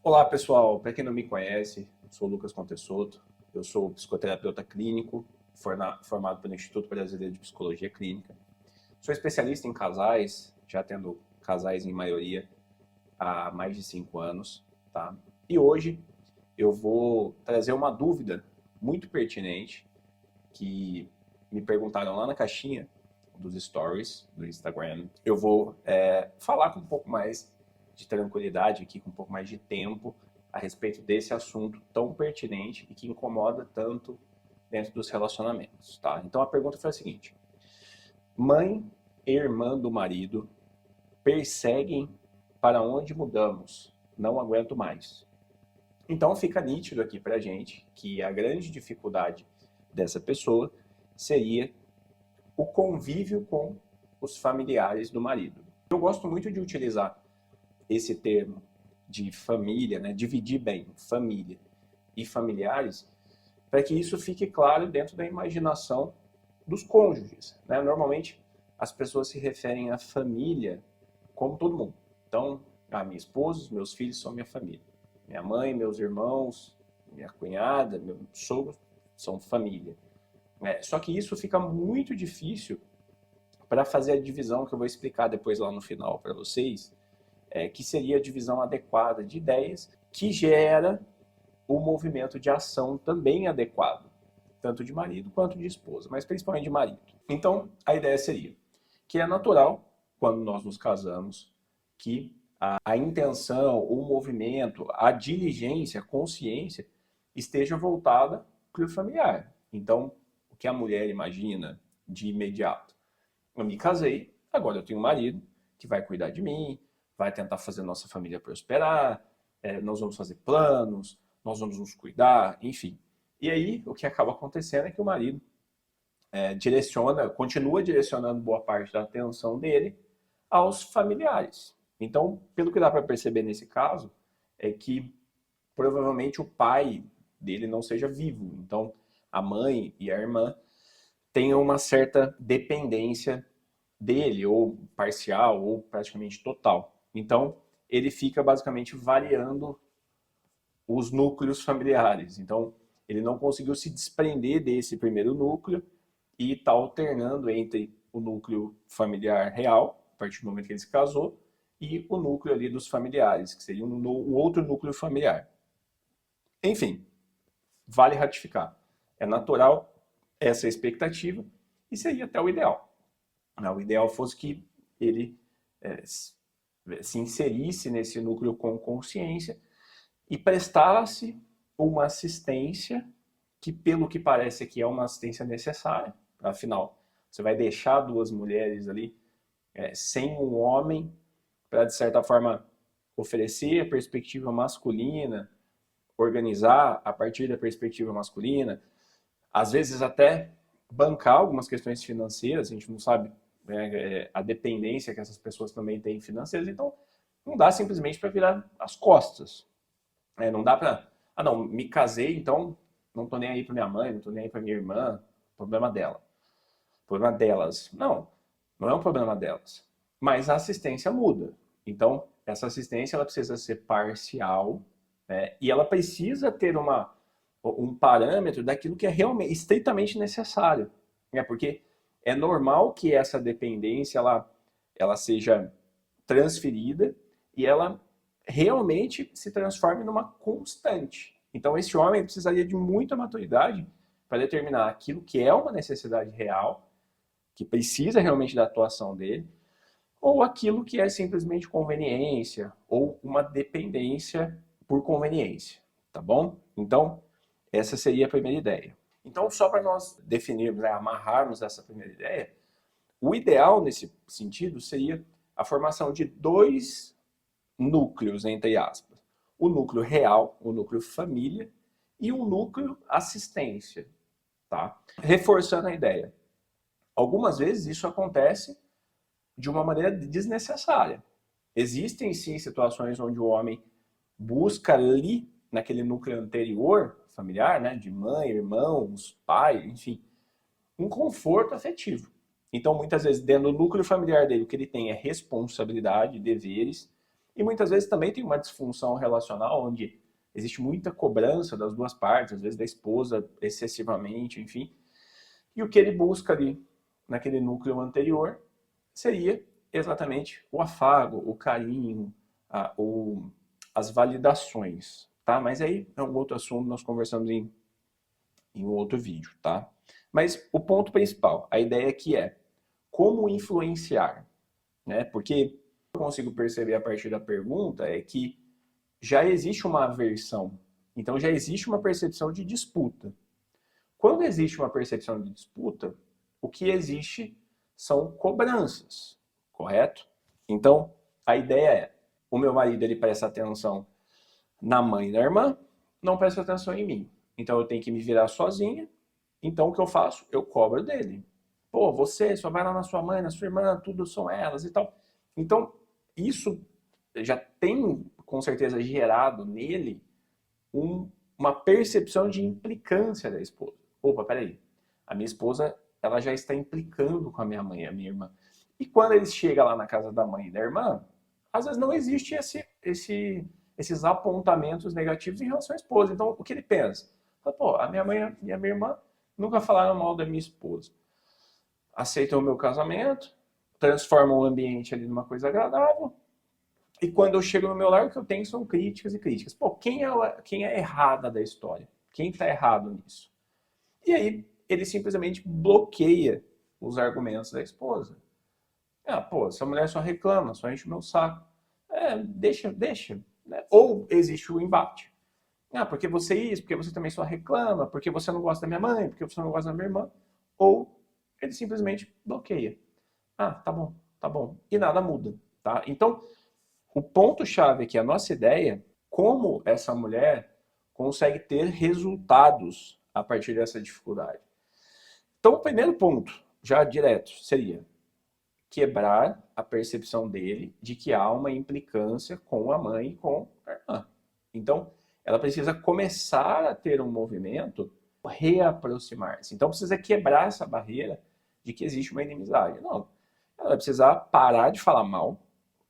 Olá pessoal, para quem não me conhece, sou o Lucas Montessoto, eu sou psicoterapeuta clínico, formado pelo Instituto Brasileiro de Psicologia Clínica. Sou especialista em casais, já tendo casais em maioria há mais de 5 anos, tá? E hoje eu vou trazer uma dúvida muito pertinente que me perguntaram lá na caixinha dos stories do Instagram. Eu vou falar com um pouco mais de tranquilidade aqui, com um pouco mais de tempo, a respeito desse assunto tão pertinente e que incomoda tanto dentro dos relacionamentos, tá? Então a pergunta foi a seguinte: mãe e irmã do marido perseguem para onde mudamos, não aguento mais. Então fica nítido aqui pra gente que a grande dificuldade dessa pessoa seria o convívio com os familiares do marido. Eu gosto muito de utilizar esse termo de família, né? Dividir bem família e familiares, para que isso fique claro dentro da imaginação dos cônjuges, né? Normalmente as pessoas se referem à família como todo mundo. Então, a minha esposa, os meus filhos são minha família. Minha mãe, meus irmãos, minha cunhada, meu sogro são família. Só que isso fica muito difícil para fazer a divisão que eu vou explicar depois lá no final para vocês, que seria a divisão adequada de ideias, que gera o movimento de ação também adequado, tanto de marido quanto de esposa, mas principalmente de marido. Então, a ideia seria que é natural, quando nós nos casamos, que a intenção, o movimento, a diligência, a consciência esteja voltada para o familiar. Então, o que a mulher imagina de imediato? Eu me casei, agora eu tenho um marido que vai cuidar de mim, vai tentar fazer nossa família prosperar, nós vamos fazer planos, nós vamos nos cuidar, enfim. E aí, o que acaba acontecendo é que o marido continua direcionando boa parte da atenção dele aos familiares. Então, pelo que dá para perceber nesse caso, é que provavelmente o pai dele não seja vivo. Então, a mãe e a irmã tenham uma certa dependência dele, ou parcial, ou praticamente total. Então, ele fica basicamente variando os núcleos familiares. Então, ele não conseguiu se desprender desse primeiro núcleo e está alternando entre o núcleo familiar real, a partir do momento que ele se casou, e o núcleo ali dos familiares, que seria um outro núcleo familiar. Enfim, vale ratificar. É natural essa expectativa e seria até o ideal. O ideal fosse que ele se inserisse nesse núcleo com consciência e prestasse uma assistência que, pelo que parece aqui, é uma assistência necessária. Afinal, você vai deixar duas mulheres ali sem um homem para, de certa forma, oferecer a perspectiva masculina, organizar a partir da perspectiva masculina, às vezes até bancar algumas questões financeiras, a gente não sabe a dependência que essas pessoas também têm financeiras, então não dá simplesmente para virar as costas. Não dá para, não, me casei, então não tô nem aí para minha mãe, não tô nem aí para minha irmã, problema dela. Problema delas. Não, não é um problema delas. Mas a assistência muda. Então, essa assistência ela precisa ser parcial, né? E ela precisa ter um parâmetro daquilo que é realmente estritamente necessário, né? Porque é normal que essa dependência ela seja transferida e ela realmente se transforme numa constante. Então, esse homem precisaria de muita maturidade para determinar aquilo que é uma necessidade real, que precisa realmente da atuação dele, ou aquilo que é simplesmente conveniência ou uma dependência por conveniência, tá bom? Então, essa seria a primeira ideia. Então, só para nós definirmos, amarrarmos essa primeira ideia, o ideal nesse sentido seria a formação de dois núcleos, entre aspas. O núcleo real, o núcleo família e o núcleo assistência, tá? Reforçando a ideia. Algumas vezes isso acontece de uma maneira desnecessária. Existem sim situações onde o homem busca ali, naquele núcleo anterior, familiar, né, de mãe, irmãos, pai, enfim, um conforto afetivo. Então, muitas vezes, dentro do núcleo familiar dele, o que ele tem é responsabilidade, deveres, E muitas vezes também tem uma disfunção relacional onde existe muita cobrança das duas partes, às vezes da esposa excessivamente, enfim. E o que ele busca ali, naquele núcleo anterior, seria exatamente o afago, o carinho, as validações, tá? Mas aí é um outro assunto, nós conversamos em um outro vídeo, tá? Mas o ponto principal, a ideia aqui é como influenciar, né? Porque eu consigo perceber a partir da pergunta é que já existe uma aversão, então já existe uma percepção de disputa. Quando existe uma percepção de disputa, o que existe são cobranças, correto? Então, a ideia é, o meu marido ele presta atenção na mãe e na irmã, não presta atenção em mim. Então eu tenho que me virar sozinha. Então o que eu faço? Eu cobro dele. Pô, você só vai lá na sua mãe, na sua irmã, tudo são elas e tal. Então, isso já tem, com certeza, gerado nele uma percepção de implicância da esposa. Opa, peraí. A minha esposa, ela já está implicando com a minha mãe e a minha irmã. E quando eles chegam lá na casa da mãe e da irmã, às vezes não existe esses apontamentos negativos em relação à esposa. Então, o que ele pensa? Fala, pô, a minha mãe e a minha irmã nunca falaram mal da minha esposa. Aceitam o meu casamento, transformam o ambiente ali numa coisa agradável. E quando eu chego no meu lar, o que eu tenho são críticas e críticas. Pô, quem é errada da história? Quem está errado nisso? E aí, ele simplesmente bloqueia os argumentos da esposa. Ah, pô, essa mulher só reclama, só enche o meu saco. Deixa. Né? Ou existe o embate. Ah, porque você isso, porque você também só reclama, porque você não gosta da minha mãe, porque você não gosta da minha irmã. Ou ele simplesmente bloqueia. Ah, tá bom. E nada muda, tá? Então, o ponto-chave aqui, a nossa ideia, como essa mulher consegue ter resultados a partir dessa dificuldade. Então, o primeiro ponto, já direto, seria quebrar a percepção dele de que há uma implicância com a mãe e com a irmã. Então, ela precisa começar a ter um movimento, reaproximar-se. Então, precisa quebrar essa barreira de que existe uma inimizade. Não, ela vai precisar parar de falar mal,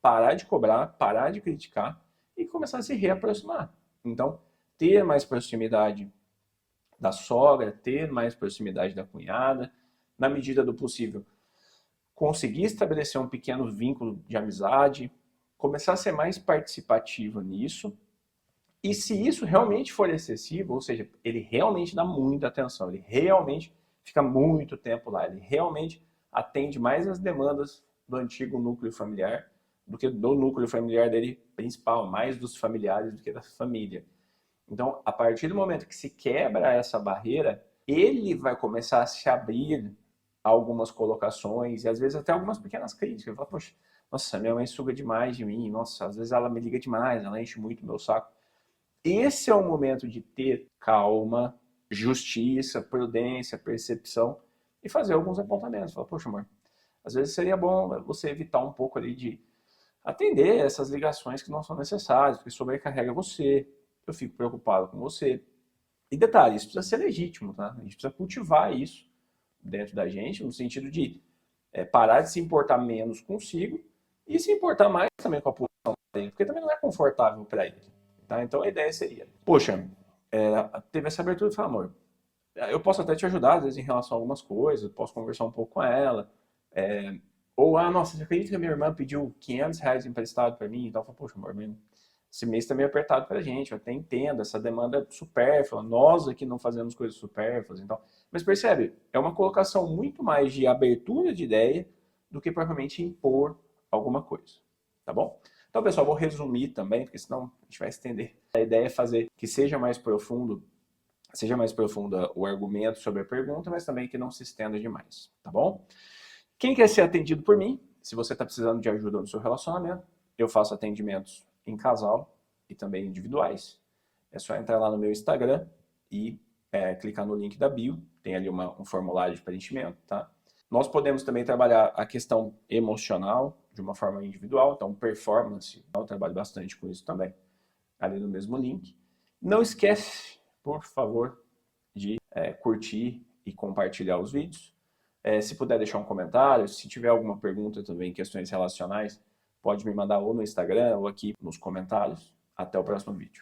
parar de cobrar, parar de criticar e começar a se reaproximar. Então, ter mais proximidade da sogra, ter mais proximidade da cunhada, na medida do possível, conseguir estabelecer um pequeno vínculo de amizade, começar a ser mais participativo nisso. E se isso realmente for excessivo, ou seja, ele realmente dá muita atenção, ele realmente fica muito tempo lá, ele realmente atende mais as demandas do antigo núcleo familiar do que do núcleo familiar dele principal, mais dos familiares do que da família. Então, a partir do momento que se quebra essa barreira, ele vai começar a se abrir a algumas colocações e às vezes até algumas pequenas críticas. Ele fala, poxa, nossa, minha mãe suga demais de mim, nossa, às vezes ela me liga demais, ela enche muito o meu saco. Esse é o momento de ter calma, justiça, prudência, percepção e fazer alguns apontamentos. Fala, poxa, amor, às vezes seria bom você evitar um pouco ali de atender essas ligações que não são necessárias, porque sobrecarrega você, eu fico preocupado com você. E detalhe, isso precisa ser legítimo, tá? A gente precisa cultivar isso dentro da gente, no sentido de parar de se importar menos consigo e se importar mais também com a posição dele, porque também não é confortável para ele. Tá? Então a ideia seria, poxa, teve essa abertura e falou, amor, eu posso até te ajudar, às vezes, em relação a algumas coisas, posso conversar um pouco com ela, ou, nossa, você acredita que a minha irmã pediu R$ 500 emprestado para mim? Então eu falo, poxa, amor, esse mês tá meio apertado pra gente, eu até entendo, essa demanda é supérflua, nós aqui não fazemos coisas supérfluas, então. Mas percebe, é uma colocação muito mais de abertura de ideia do que propriamente impor alguma coisa, tá bom? Então, pessoal, vou resumir também, porque senão a gente vai estender. A ideia é fazer que seja mais profunda o argumento sobre a pergunta, mas também que não se estenda demais, tá bom? Quem quer ser atendido por mim, se você está precisando de ajuda no seu relacionamento, eu faço atendimentos em casal e também individuais. É só entrar lá no meu Instagram e clicar no link da bio, tem ali um formulário de preenchimento, tá? Nós podemos também trabalhar a questão emocional de uma forma individual, então performance, eu trabalho bastante com isso também, ali no mesmo link. Não esquece, por favor, de curtir e compartilhar os vídeos. Se puder deixar um comentário, se tiver alguma pergunta também, questões relacionais, pode me mandar ou no Instagram ou aqui nos comentários. Até o próximo vídeo.